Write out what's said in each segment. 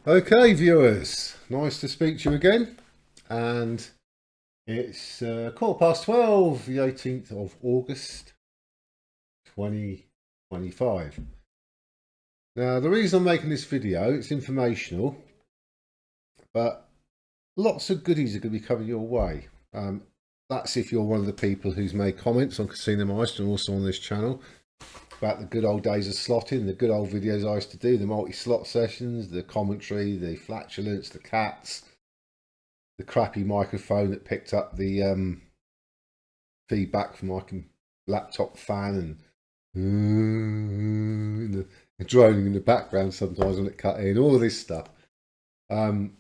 Okay, viewers, nice to speak to you again. And it's 12:15, the 18th of August 2025. Now, the reason I'm making this video, it's informational, but lots of goodies are going to be coming your way. That's if you're one of the people who's made comments on Casino Meister and also on this channel about the good old days of slotting, the good old videos I used to do, the multi-slot sessions, the commentary, the flatulence, the cats, the crappy microphone that picked up the feedback from my laptop fan, and the droning in the background sometimes when it cut in, all this stuff. I'll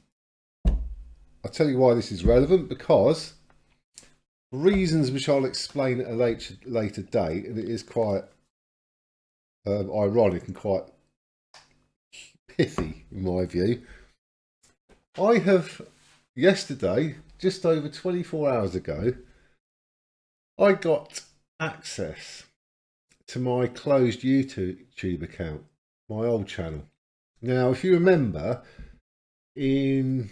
tell you why this is relevant, because reasons which I'll explain at a later date, and it is quite ironic and quite pithy in my view. I have yesterday, just over 24 hours ago, I got access to my closed YouTube account, my old channel. Now, if you remember, in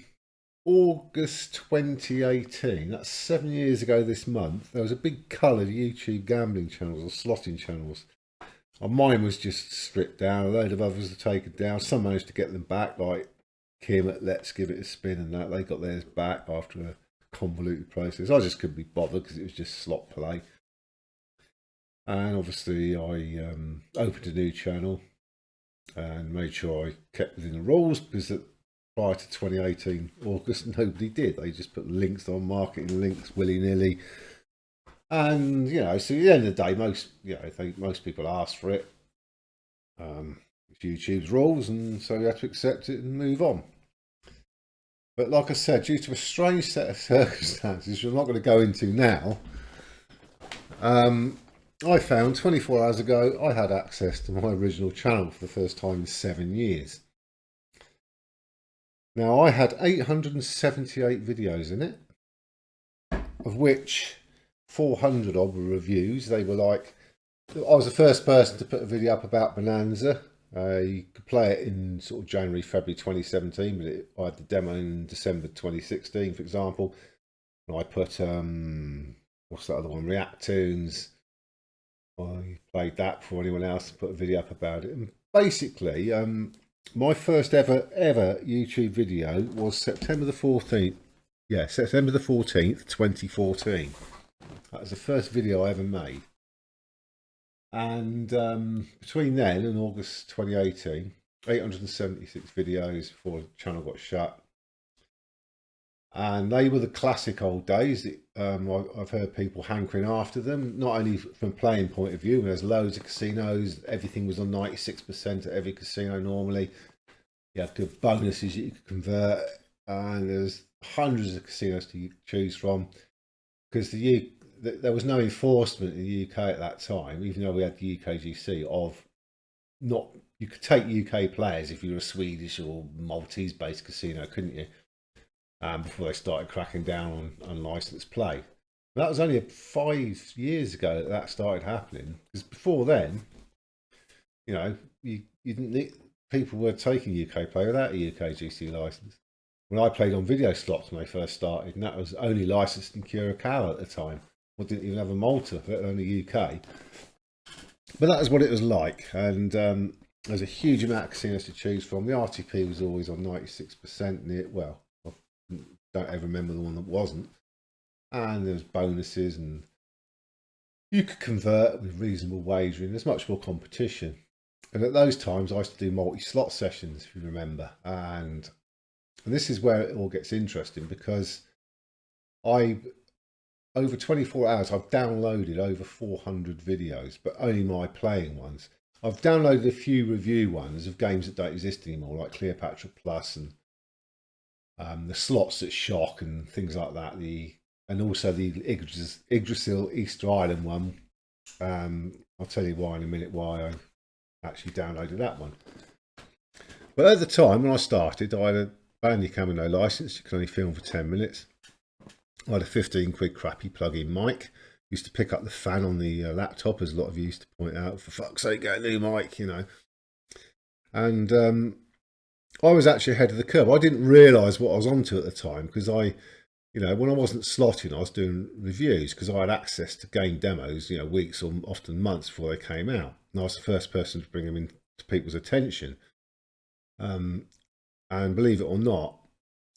August 2018, that's 7 years ago this month, there was a big cull of YouTube gambling channels or slotting channels. And mine was just stripped down, a load of others were taken down. Some managed to get them back, like Kim at Let's Give It a Spin and that. They got theirs back after a convoluted process. I just couldn't be bothered because it was just slot play. And obviously I opened a new channel and made sure I kept within the rules, because prior to 2018 August nobody did. They just put links on, marketing links willy-nilly. And so at the end of the day, most people ask for it. It's YouTube's rules, and so you have to accept it and move on. But like I said, due to a strange set of circumstances, which I'm not going to go into now, I found 24 hours ago I had access to my original channel for the first time in 7 years. Now, I had 878 videos in it, of which 400 odd were reviews. They were like, I was the first person to put a video up about Bonanza. You could play it in sort of January, February 2017, but I had the demo in December 2016, for example. And I put, what's that other one, React Tunes. I played that before anyone else put a video up about it. And basically, my first ever YouTube video was September the 14th. Yeah, September the 14th, 2014. That was the first video I ever made. And between then and August 2018, 876 videos before the channel got shut. And they were the classic old days. I've heard people hankering after them, not only from playing point of view. There's loads of casinos. Everything was on 96% at every casino normally. You had good bonuses you could convert. And there's hundreds of casinos to choose from, because there was no enforcement in the UK at that time, even though we had the UKGC you could take UK players if you were a Swedish or Maltese based casino, couldn't you? Before they started cracking down on unlicensed play. That was only 5 years ago that started happening, because before then, you didn't need, people were taking UK play without a UKGC license. When I played on video slots when they first started, and that was only licensed in Curacao at the time. I didn't even have a Malta, let alone the UK. But that was what it was like. And there's a huge amount of casinos to choose from. The RTP was always on 96%. Well, I don't ever remember the one that wasn't. And there was bonuses, and you could convert with reasonable wagering. There's much more competition. And at those times, I used to do multi-slot sessions, if you remember. And this is where it all gets interesting, because over 24 hours, I've downloaded over 400 videos, but only my playing ones. I've downloaded a few review ones of games that don't exist anymore, like Cleopatra Plus and the slots at Shock and things like that. And also the Yggdrasil Easter Island one. I'll tell you why in a minute, why I actually downloaded that one. But at the time when I started, I had a Bandicam with no license. You could only film for 10 minutes. I had a 15 quid crappy plug-in mic. Used to pick up the fan on the laptop, as a lot of you used to point out. For fuck's sake, get a new mic, And I was actually ahead of the curve. I didn't realise what I was onto at the time because when I wasn't slotting, I was doing reviews because I had access to game demos, weeks or often months before they came out. And I was the first person to bring them into people's attention. Um, and believe it or not,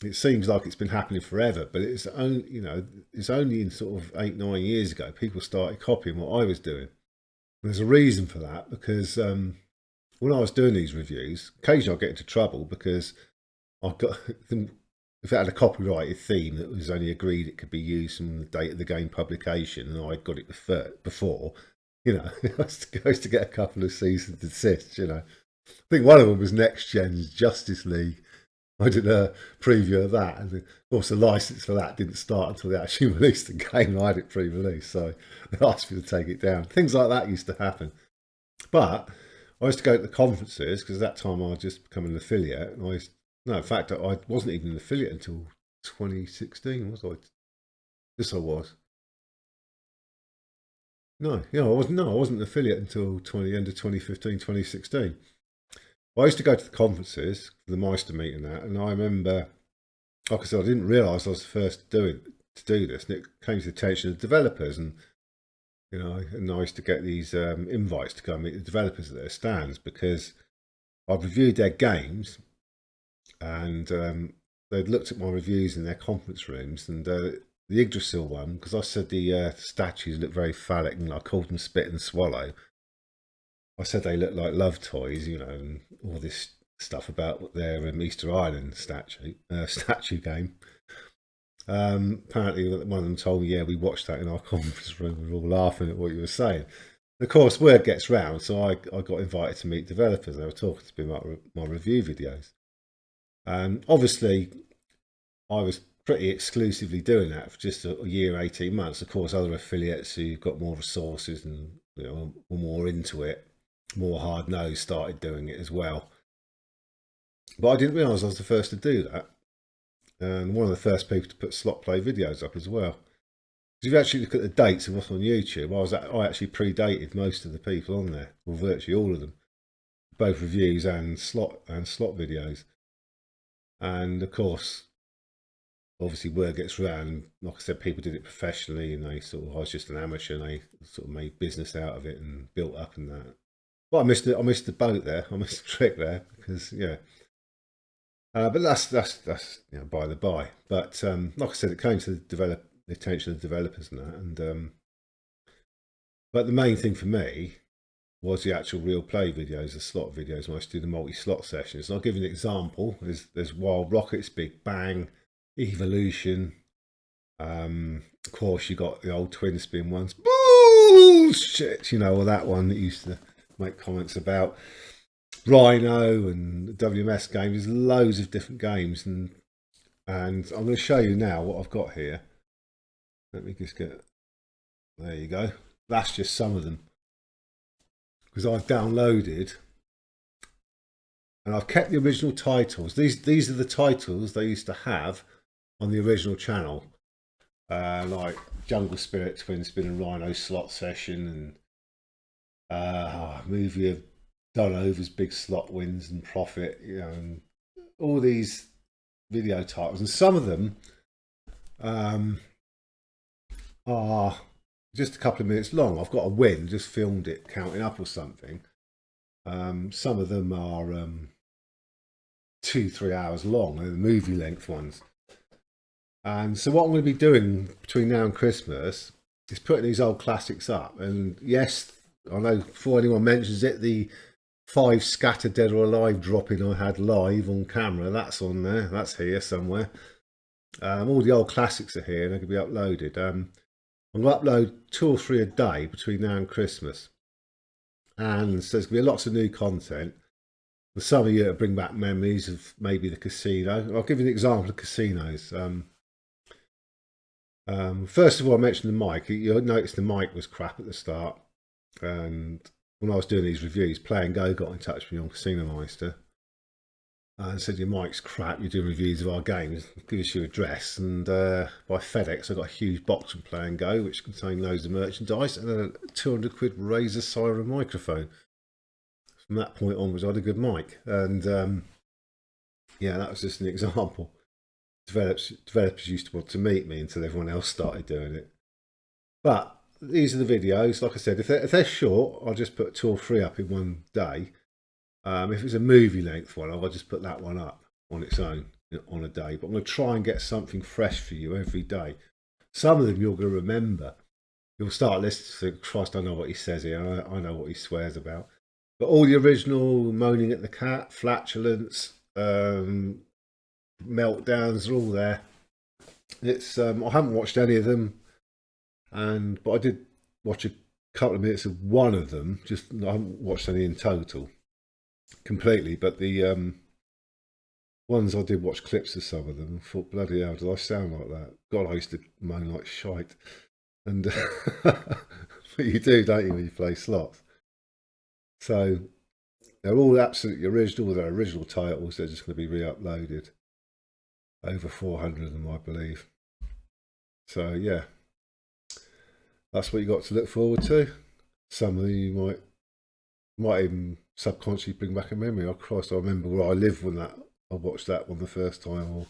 it seems like it's been happening forever, but it's only in sort of 8, 9 years ago people started copying what I was doing. There's a reason for that because when I was doing these reviews, occasionally I get into trouble because I've got them. If it had a copyrighted theme that was only agreed it could be used from the date of the game publication, and I got it before, I used to get a couple of cease and desists. I think one of them was Next Gen's Justice League. I did a preview of that, and of course the license for that didn't start until they actually released the game. And I had it pre-released, so they asked me to take it down. Things like that used to happen. But I used to go to the conferences because at that time I had just become an affiliate, and no, in fact, I wasn't even an affiliate until 2016, was I? Yes, I was. No, yeah, I wasn't. No, I wasn't an affiliate until end of 2015, 2016. I used to go to the conferences, the Meister meeting, and I remember, like I said, I didn't realise I was the first to do this, and it came to the attention of developers, and and I used to get these invites to go and meet the developers at their stands because I've reviewed their games, and they'd looked at my reviews in their conference rooms, and the Yggdrasil one, because I said the statues look very phallic, and I called them Spit and Swallow. I said they look like love toys, and all this stuff about their Easter Island statue game. Apparently, one of them told me, "Yeah, we watched that in our conference room. We were all laughing at what you were saying." Of course, word gets round, so I got invited to meet developers. They were talking to me about my review videos. And obviously, I was pretty exclusively doing that for just a year, 18 months. Of course, other affiliates who've got more resources and were more into it, more hard nosed, started doing it as well. But I didn't realise I was the first to do that, and one of the first people to put slot play videos up as well. Because if you actually look at the dates of what's on YouTube, I actually predated most of the people on there, or virtually all of them, both reviews and slot videos. And of course, obviously word gets around. Like I said, people did it professionally, and I was just an amateur, and they sort of made business out of it and built up and that. But I missed it. I missed the boat there. I missed the trick there because yeah. But that's by the by. But like I said, it came to the attention of the developers and that. And but the main thing for me was the actual real play videos, the slot videos, when I used to do the multi-slot sessions. And I'll give you an example. There's Wild Rockets, Big Bang, Evolution. Of course, you got the old twin spin ones. Bullshit, or that one that used to make comments about Rhino and WMS games. There's loads of different games, and I'm going to show you now what I've got here. Let me just get. There you go. That's just some of them because I've downloaded and I've kept the original titles. These are the titles they used to have on the original channel, like Jungle Spirit, Twin Spin, and Rhino Slot Session, and movie of Dunover's Big Slot Wins and Profit, and all these video titles, and some of them are just a couple of minutes long. I've got a win, just filmed it counting up or something. Some of them are 2-3 hours long, they're the movie length ones. And so what I'm going to be doing between now and Christmas is putting these old classics up. And yes, I know before anyone mentions it, the 5 Scatter Dead or Alive dropping I had live on camera, that's on there, that's here somewhere. All the old classics are here and they can be uploaded. I'm going to upload 2 or 3 a day between now and Christmas, and so there's going to be lots of new content. For some of you to bring back memories of maybe the casino. I'll give you an example of casinos. First of all, I mentioned the mic. You'll notice the mic was crap at the start, and when I was doing these reviews, Play and Go got in touch with me on Casino Meister and said, "Your mic's crap, you're doing reviews of our games, give us your address." And by FedEx I got a huge box from Play and Go which contained loads of merchandise and a 200 quid Razer Siren microphone. From that point onwards I had a good mic, and Yeah, that was just an example. Developers used to want to meet me until everyone else started doing it. But these are the videos. Like I said, if they're short, I'll just put 2 or 3 up in one day. If it's a movie length one, I'll just put that one up on its own on a day. But I'm going to try and get something fresh for you every day. Some of them you're going to remember. You'll start listening to, Christ, I know what he says here. I know what he swears about. But all the original moaning at the cat, flatulence, meltdowns are all there. It's I haven't watched any of them, but I did watch a couple of minutes of one of them. Just I haven't watched any in total, completely. But the ones I did watch clips of some of them. And thought, bloody hell, did I sound like that? God, I used to moan like shite. And but you do, don't you, when you play slots? So they're all absolutely original. They're original titles. They're just going to be re-uploaded. Over 400 of them, I believe. So yeah, that's what you got to look forward to. Some of you might even subconsciously bring back a memory. Oh Christ, I remember where I lived when I watched that one the first time. Or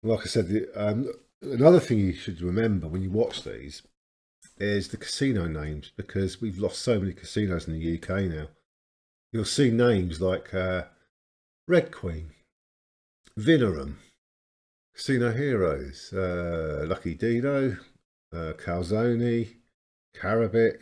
like I said, another thing you should remember when you watch these is the casino names, because we've lost so many casinos in the UK now. You'll see names like Red Queen, Vinerum, Casino Heroes, Lucky Dino, Calzone, Carabic.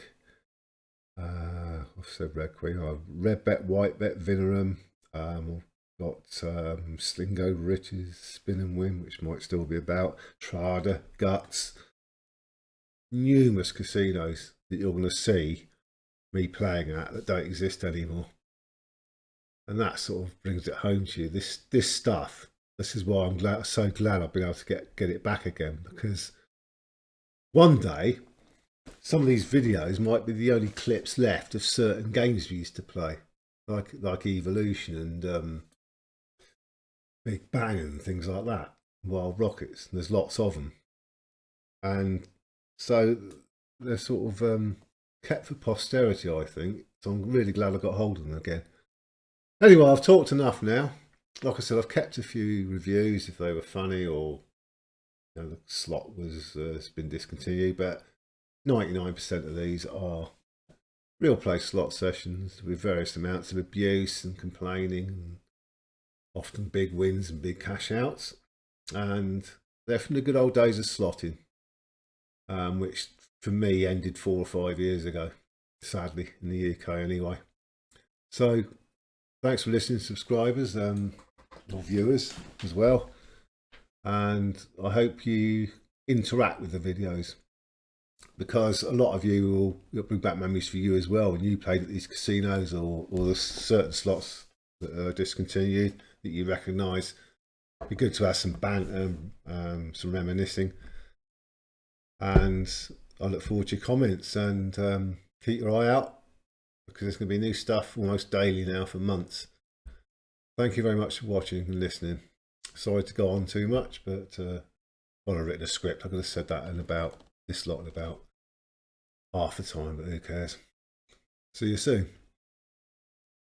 I've said Red Queen. Red Bet, White Bet, Vinerum. I've got Slingo Riches, Spin and Win, which might still be about. Trada, Guts. Numerous casinos that you're going to see me playing at that don't exist anymore. And that sort of brings it home to you. This stuff. This is why I'm so glad I've been able to get it back again, because one day some of these videos might be the only clips left of certain games we used to play, like Evolution and Big Bang and things like that, Wild Rockets. And there's lots of them, and so they're sort of kept for posterity, I think. So I'm really glad I got hold of them again. Anyway, I've talked enough now. Like I said, I've kept a few reviews if they were funny, or the slot has been discontinued, but 99% of these are real play slot sessions with various amounts of abuse and complaining, and often big wins and big cash outs. And they're from the good old days of slotting, which for me ended 4 or 5 years ago, sadly, in the UK anyway. So thanks for listening, subscribers or viewers as well. And I hope you interact with the videos, because a lot of you will bring back memories for you as well when you played at these casinos, or the certain slots that are discontinued that you recognise. It'd be good to have some banter, some reminiscing, and I look forward to your comments, and keep your eye out, because there's going to be new stuff almost daily now for months. Thank you very much for watching and listening. Sorry to go on too much, but I've written a script. I could have said that in about this lot in about half the time, but who cares? See you soon.